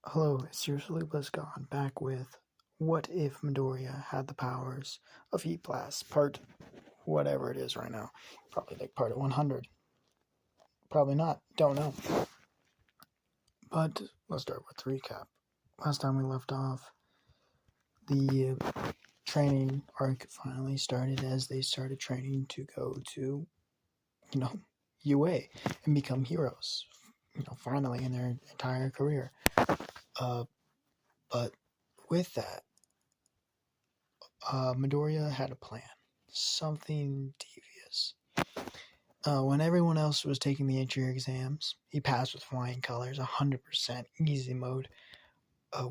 Hello, it's seriously Blizzcon back with What If Midoriya Had the Powers of Heat Blast, part whatever it is right now. Probably like part 100. Probably not, don't know. But let's start with the recap. Last time we left off, the training arc finally started as they started training to go to, UA and become heroes. Finally in their entire career. But with that, Midoriya had a plan. Something devious. When everyone else was taking the entry exams, he passed with flying colors, 100% easy mode.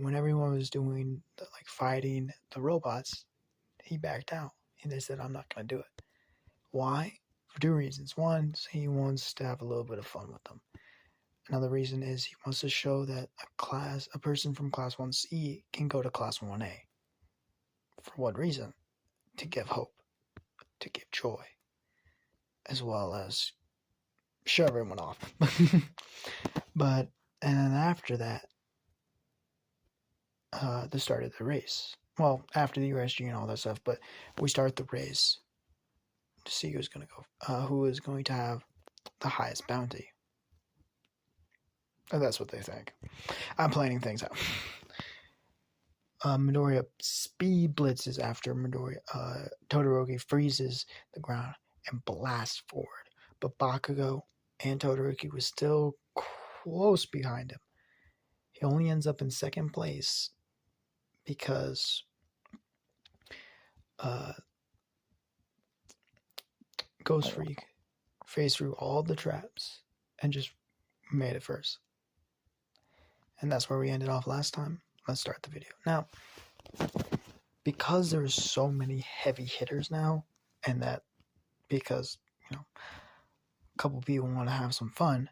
When everyone was doing fighting the robots, he backed out and they said, "I'm not going to do it." Why? For two reasons. One, he wants to have a little bit of fun with them. Another reason is he wants to show that a person from Class 1C can go to Class 1A. For what reason? To give hope, to give joy, as well as shove everyone off. And then after that, the start of the race. Well, after the USG and all that stuff, but we start the race to see who's going to go, who is going to have the highest bounty. And that's what they think. I'm planning things out. Midoriya speed blitzes after Todoroki freezes the ground and blasts forward. But Bakugo and Todoroki was still close behind him. He only ends up in second place because Ghost Freak phased through all the traps and just made it first. And that's where we ended off last time. Let's start the video. Now, because there's so many heavy hitters now, and that because, a couple people want to have some fun,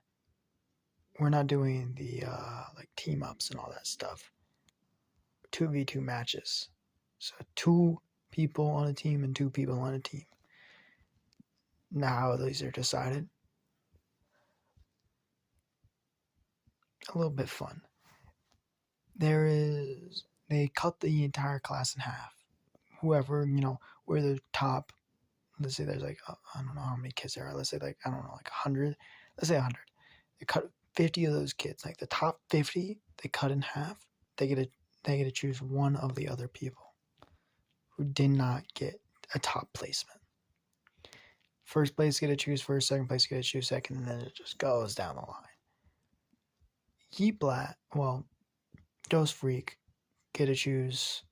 we're not doing the team ups and all that stuff. 2v2 matches. So 2 people on a team and 2 people on a team. Now how these are decided. A little bit fun. They cut the entire class in half. Whoever, we're the top, let's say there's I don't know how many kids there are. Let's say 100. Let's say 100. They cut 50 of those kids. Like the top 50, they cut in half. They get to choose one of the other people who did not get a top placement. First place get to choose first, second place get to choose second, and then it just goes down the line. Ghost Freak get to choose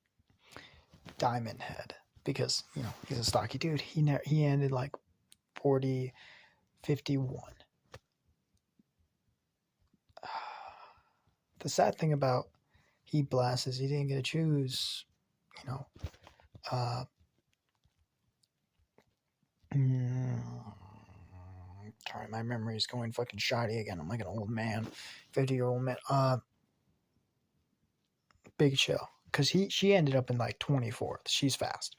Diamond Head because he's a stocky dude. He ended 40-51. The sad thing about Heat Blast is he didn't get to choose. Sorry, my memory is going fucking shoddy again. I'm like an old man, 50-year-old man. Big Chill, because she ended up in 24th. She's fast,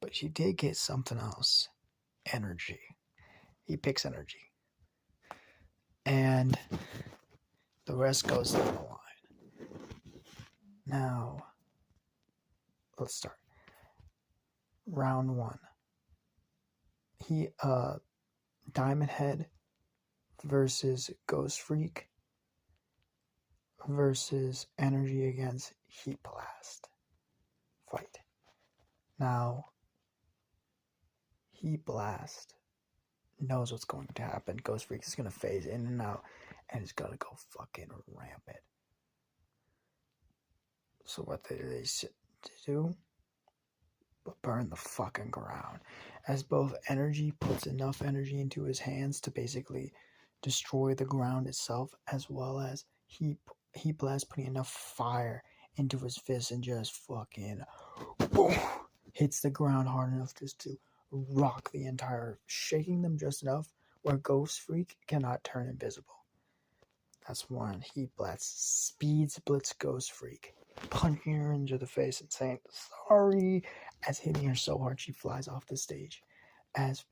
but she did get something else. Energy. He picks energy, and the rest goes down the line. Now, let's start. Round 1. Diamond Head versus Ghost Freak versus energy against Heat Blast. Fight. Now, Heat Blast knows what's going to happen. Ghost Freak is going to phase in and out, and it's going to go fucking rampant. So what they do? But burn the fucking ground. As both energy puts enough energy into his hands to basically destroy the ground itself, as well as Heat Blast putting enough fire into his fist and just fucking boom, hits the ground hard enough just to rock the entire, shaking them just enough where Ghost Freak cannot turn invisible. That's one. Heat Blast speed splits Ghost Freak, punching her into the face and saying sorry, as hitting her so hard she flies off the stage. As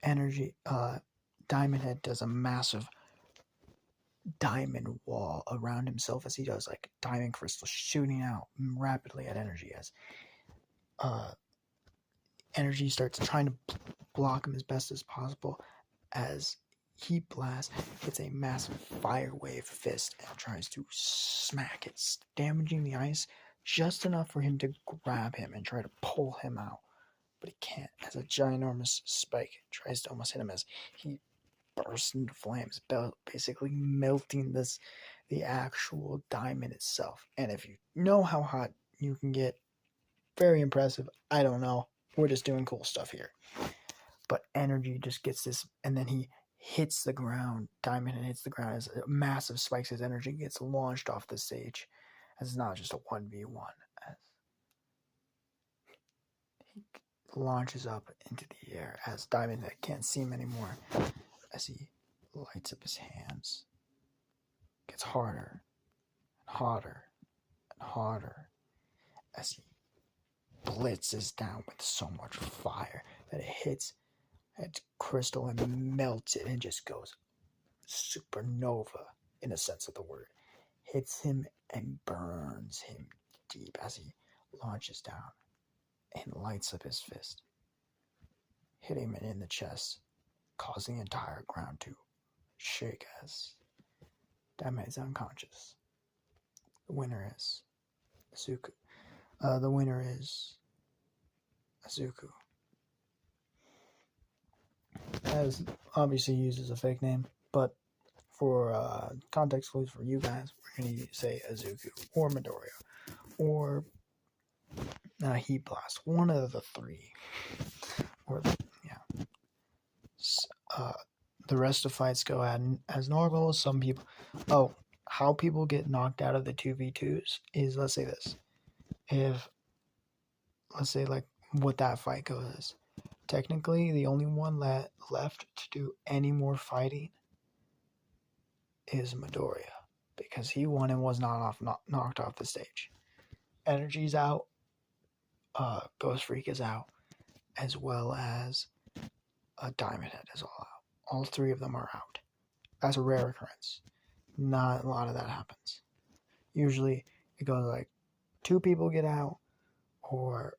energy, Diamond Head does a massive diamond wall around himself as he does, like diamond crystals shooting out rapidly at energy as uh, energy starts trying to block him as best as possible as heatblast hits a massive fire wave fist and tries to smack it, damaging the ice just enough for him to grab him and try to pull him out. But he can't, as a ginormous spike tries to almost hit him as he bursts into flames, basically melting the actual diamond itself. And if you know how hot you can get, very impressive. I don't know. We're just doing cool stuff here. But energy just gets this, and then he hits the ground. Diamond hits the ground as massive spikes. His energy gets launched off the stage. As it's not just a 1v1. As he launches up into the air as Diamond can't see him anymore. As he lights up his hands. Gets harder and hotter and harder. As he blitzes down with so much fire that it hits crystal and melts it and just goes supernova in a sense of the word. Hits him and burns him deep as he launches down and lights up his fist, hitting him in the chest, causing the entire ground to shake as Diamond is unconscious. The winner is Azuku. The winner is Azuku. As obviously uses a fake name, but for context clues for you guys, we're going to say Azuku or Midoriya or heatblast. One of the three. Or yeah. The rest of fights go as normal. Some people. Oh, how people get knocked out of the 2v2s is, let's say this. Let's say like what that fight goes is. Technically, the only one left to do any more fighting is Midoriya, because he won and was not knocked off the stage. Energy's out, Ghost Freak is out, as well as Diamond Head is all out. All three of them are out. That's a rare occurrence. Not a lot of that happens. Usually it goes like 2 people get out, or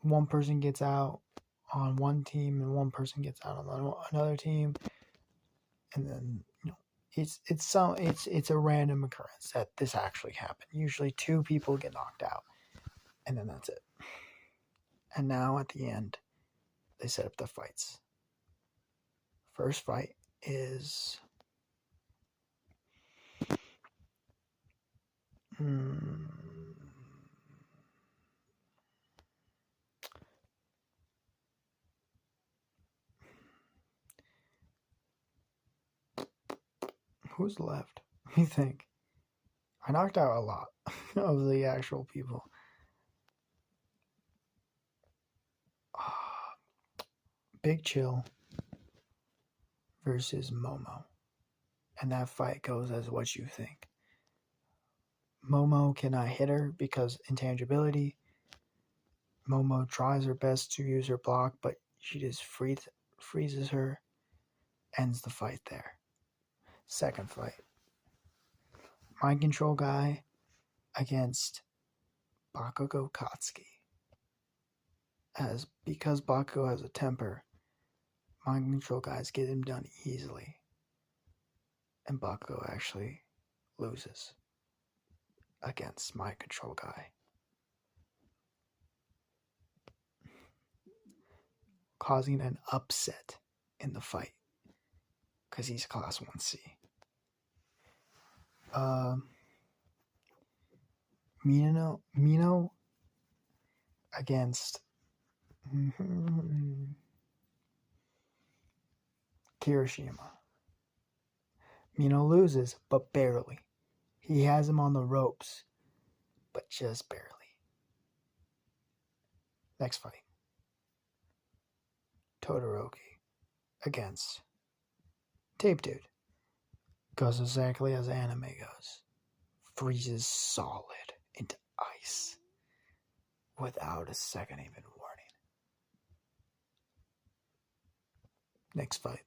1 person gets out on one team and 1 person gets out on another team, and then it's a random occurrence that this actually happened. Usually 2 people get knocked out, and then that's it. And now at the end, they set up the fights. First fight is who's left? You think? I knocked out a lot of the actual people. Big Chill versus Momo. And that fight goes as what you think. Momo cannot hit her because intangibility. Momo tries her best to use her block, but she just freezes her. Ends the fight there. Second fight. Mind Control Guy against Bakugo Katsuki. Because Bakugo has a temper, Mind Control Guys get him done easily. And Bakugo actually loses against Mind Control Guy. Causing an upset in the fight. Because he's Class 1C. Mino against Kirishima. Mino loses, but barely. He has him on the ropes, but just barely. Next fight. Todoroki against Tape Dude. Goes exactly as anime goes. Freezes solid into ice without a second even warning. Next fight.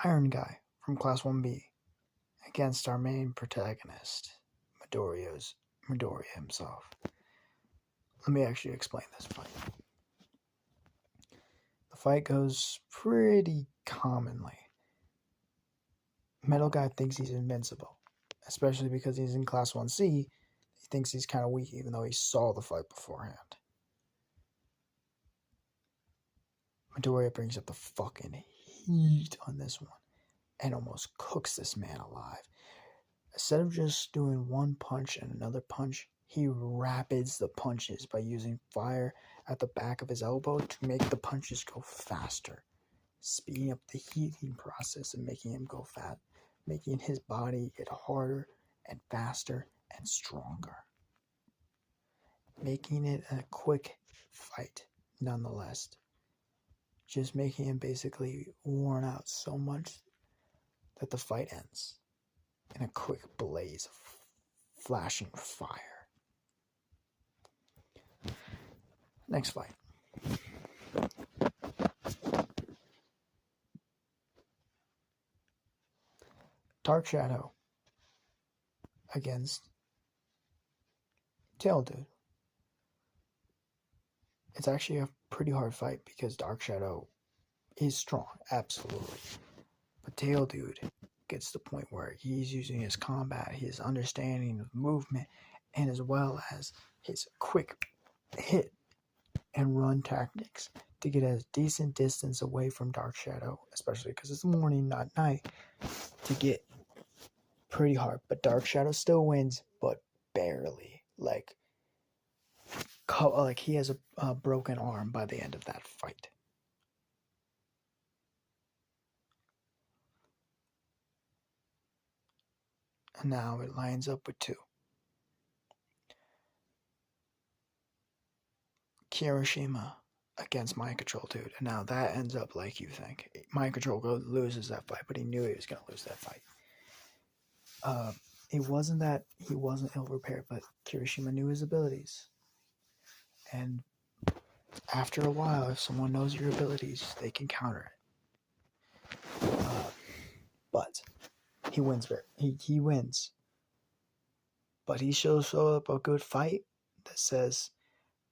Iron Guy from Class 1B against our main protagonist, Midoriya himself. Let me actually explain this fight. The fight goes pretty commonly. Metal Guy thinks he's invincible, especially because he's in Class 1C. He thinks he's kind of weak, even though he saw the fight beforehand. Midoriya brings up the fucking heat on this one and almost cooks this man alive. Instead of just doing one punch and another punch, he rapids the punches by using fire at the back of his elbow to make the punches go faster, speeding up the heating process and making him go fast, making his body get harder and faster and stronger, making it a quick fight nonetheless, just making him basically worn out so much that the fight ends in a quick blaze of flashing fire. Next fight. Dark Shadow against Tail Dude. It's actually a pretty hard fight because Dark Shadow is strong, absolutely. But Tail Dude gets to the point where he's using his combat, his understanding of movement, and as well as his quick hit and run tactics to get a decent distance away from Dark Shadow, especially because it's morning, not night, to get pretty hard. But Dark Shadow still wins, but barely. Like he has a broken arm by the end of that fight. And now it lines up with 2. Kirishima against Mind Control Dude. And now that ends up like you think. Mind Control loses that fight, but he knew he was going to lose that fight. It wasn't that he wasn't ill-prepared, but Kirishima knew his abilities. And after a while, if someone knows your abilities, they can counter it. But he wins. He wins. But he shows up a good fight that says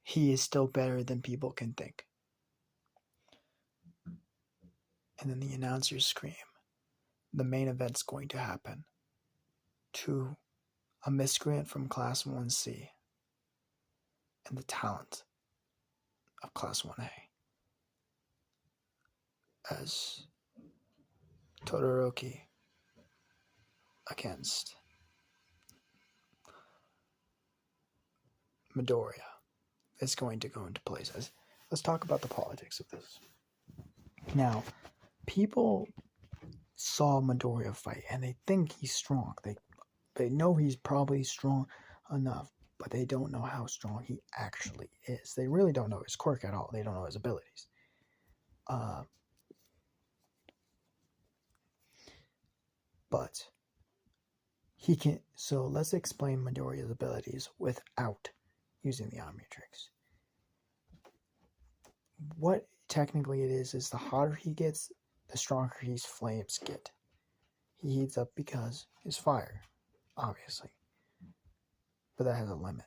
he is still better than people can think. And then the announcers scream, the main event's going to happen to a miscreant from Class 1C and the talent of Class 1A as Todoroki against Midoriya is going to go into place. Let's talk about the politics of this. Now, people saw Midoriya fight and they think he's strong. They know he's probably strong enough, but they don't know how strong he actually is. They really don't know his quirk at all. They don't know his abilities. But he can. So let's explain Midoriya's abilities without using the Omnitrix. What technically it is the hotter he gets, the stronger his flames get. He heats up because his fire, obviously. But that has a limit.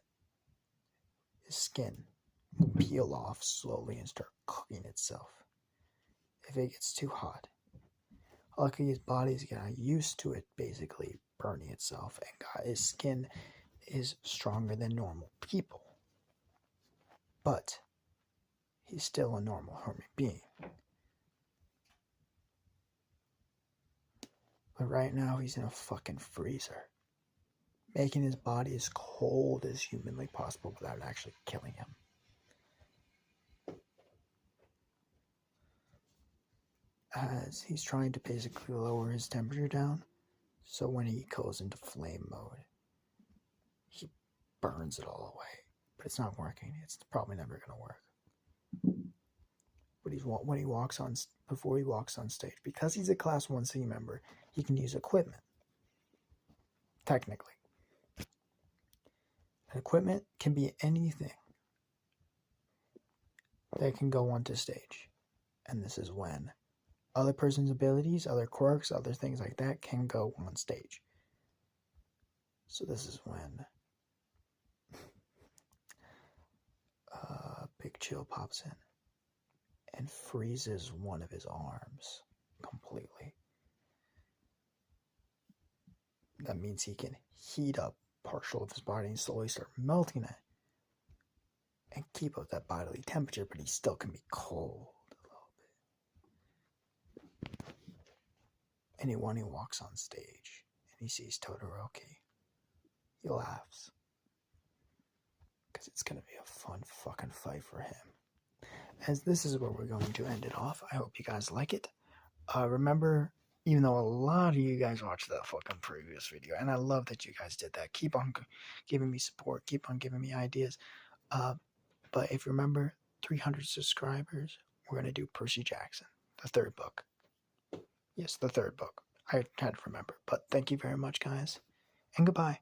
His skin will peel off slowly and start cooking itself if it gets too hot. Luckily, his body's got used to it basically burning itself, and his skin is stronger than normal people. But he's still a normal human being. But right now, he's in a fucking freezer, making his body as cold as humanly possible without actually killing him. As he's trying to basically lower his temperature down, so when he goes into flame mode, he burns it all away. But it's not working. It's probably never going to work. But before he walks on stage, because he's a Class 1C member, he can use equipment. Technically. And equipment can be anything that can go onto stage. And this is when other person's abilities, other quirks, other things like that can go on stage. So this is when Big Chill pops in and freezes one of his arms completely. That means he can heat up partial of his body and slowly start melting it and keep up that bodily temperature, but he still can be cold a little bit. And when he walks on stage and he sees Todoroki, he laughs. Because it's going to be a fun fucking fight for him. As this is where we're going to end it off. I hope you guys like it. Remember, even though a lot of you guys watched that fucking previous video, and I love that you guys did that. Keep on giving me support. Keep on giving me ideas. But if you remember, 300 subscribers, we're going to do Percy Jackson, the third book. Yes, the third book. I had to remember. But thank you very much, guys. And goodbye.